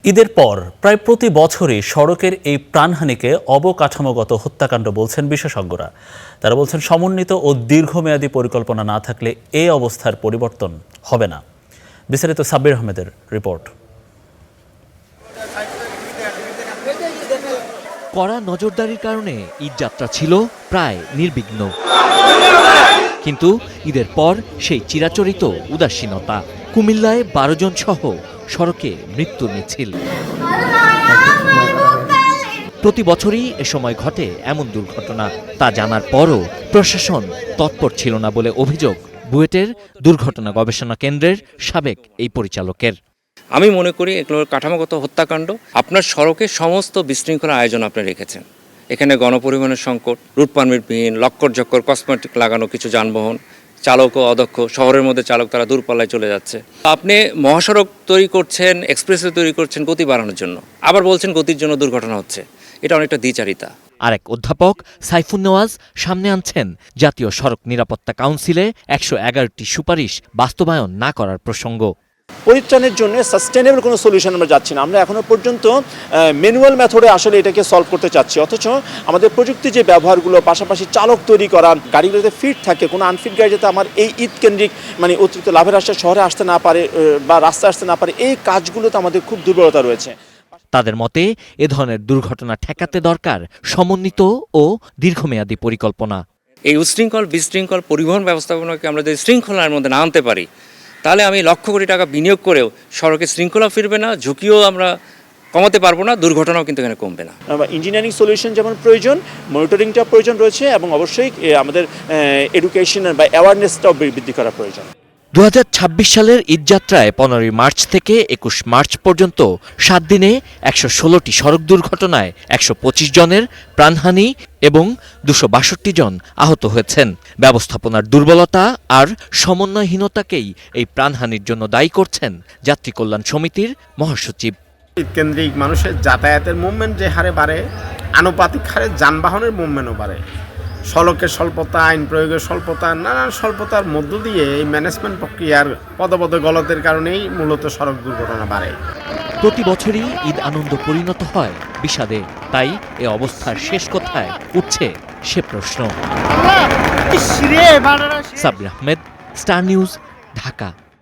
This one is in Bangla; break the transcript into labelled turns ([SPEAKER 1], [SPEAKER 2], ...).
[SPEAKER 1] ঈদের পর প্রায় প্রতি বছরই সড়কের এই প্রাণহানিকে অবকাঠামোগত হত্যাকাণ্ড বলছেন বিশেষজ্ঞরা। তারা বলছেন সমন্বিত ও দীর্ঘমেয়াদী পরিকল্পনা না থাকলে এই অবস্থার পরিবর্তন হবে না। বিস্তারিত সাব্বির আহমেদের রিপোর্ট।
[SPEAKER 2] কড়া নজরদারির কারণে ঈদযাত্রা ছিল প্রায় নির্বিঘ্ন, কিন্তু ঈদের পর সেই চিরাচরিত উদাসীনতা। কুমিল্লায় 12 জন সহ সড়কে মৃত্যুর মিছিল। প্রতি বছরই এ সময় ঘটে এমন দুর্ঘটনা। তা জানার পরও প্রশাসন তৎপর ছিল না বলে অভিযোগ বুয়েটের দুর্ঘটনা গবেষণা কেন্দ্রের সাবেক এই পরিচালকের।
[SPEAKER 3] আমি মনে করি এগুলোর কাঠামোগত হত্যাকাণ্ড। আপনার সড়কে সমস্ত বিশৃঙ্খলা আয়োজন আপনি রেখেছেন। এখানে গণপরিবহনের সংকট, রুট পারমিটবিহীন, লক্কর ঝক্কর কসমেটিক লাগানো কিছু যানবাহন, চালক ও অদক্ষ, শহরের মধ্যে চালক তারা দূরপাল্লায় চলে যাচ্ছে। আপনি মহাসড়ক তৈরি করছেন, এক্সপ্রেসওয়ে তৈরি করছেন গতি বাড়ানোর জন্য, আবার বলছেন গতির জন্য দুর্ঘটনা হচ্ছে। এটা অনেকটা দ্বিচারিতা।
[SPEAKER 2] আরেক অধ্যাপক সাইফুন নেওয়াজ সামনে আনছেন জাতীয় সড়ক নিরাপত্তা কাউন্সিলে 111টি সুপারিশ বাস্তবায়ন না করার প্রসঙ্গ।
[SPEAKER 4] পরিত্রাণের জন্য সাস্টেনেবল কোনো সলিউশন আমরা যাচ্ছি না। আমরা এখনো পর্যন্ত ম্যানুয়াল মেথডে আসলে এটাকে সলভ করতে চাচ্ছি, অথচ আমাদের প্রযুক্তির যে ব্যবহারগুলো, পাশাপাশি চালক তৈরি করা, গাড়িগুলোতে ফিট থাকে, কোনো আনফিট গাড়ি যাতে আমার এই ঈদ কেন্দ্রিক অতিরিক্ত লাভের আশায় শহরে আসতে না পারে বা রাস্তায় আসতে না পারে, এই কাজগুলোতে আমাদের খুব দুর্বলতা রয়েছে।
[SPEAKER 2] তাদের মতে এ ধরনের দুর্ঘটনা ঠেকাতে দরকার সমন্বিত ও দীর্ঘমেয়াদী পরিকল্পনা।
[SPEAKER 3] এই উশৃঙ্খল বিশৃঙ্খল পরিবহন ব্যবস্থাপনাকে আমরা যদি শৃঙ্খলার মধ্যে না আনতে পারি, তাহলে আমি লক্ষ কোটি টাকা বিনিয়োগ করেও সড়কে শৃঙ্খলা ফিরবে না, ঝুঁকিও আমরা কমাতে পারবো না, দুর্ঘটনাও কিন্তু এখানে কমবে না।
[SPEAKER 4] ইঞ্জিনিয়ারিং সলিউশন যেমন প্রয়োজন, মনিটরিংটা প্রয়োজন রয়েছে, এবং অবশ্যই আমাদের এডুকেশন বা অ্যাওয়ারনেসটাও বৃদ্ধি করা প্রয়োজন।
[SPEAKER 2] 2026 সালের ঈদযাত্রায় 15 মার্চ থেকে 21 মার্চ পর্যন্ত 7 দিনে 116টি সড়ক দুর্ঘটনায় 125 জনের প্রাণহানি এবং 262 জন আহত হয়েছেন। ব্যবস্থাপনার দুর্বলতা আর সমন্বয়হীনতাকেই এই প্রাণহানির জন্য দায়ী করছেন যাত্রী কল্যাণ সমিতির মহাসচিব।
[SPEAKER 5] কেন্দ্রিক মানুষের যাতায়াতের মুভমেন্ট যে হারে বাড়ে, আনুপাতিক হারে যানবাহনের মুভমেন্টও বাড়ে। সড়কের স্বল্পতা, আইন প্রয়োগের স্বল্পতা, নানান স্বল্পতার মধ্য দিয়ে এই ম্যানেজমেন্ট প্রক্রিয়ার পদপদ গলতের কারণেই মূলত সড়ক দুর্ঘটনা বাড়ে।
[SPEAKER 2] প্রতি বছরই ঈদ আনন্দ পরিণত হয় বিষাদে। তাই এ অবস্থার শেষ কোথায় উঠছে সে প্রশ্ন। Sabbir Ahmed, star news, Dhaka.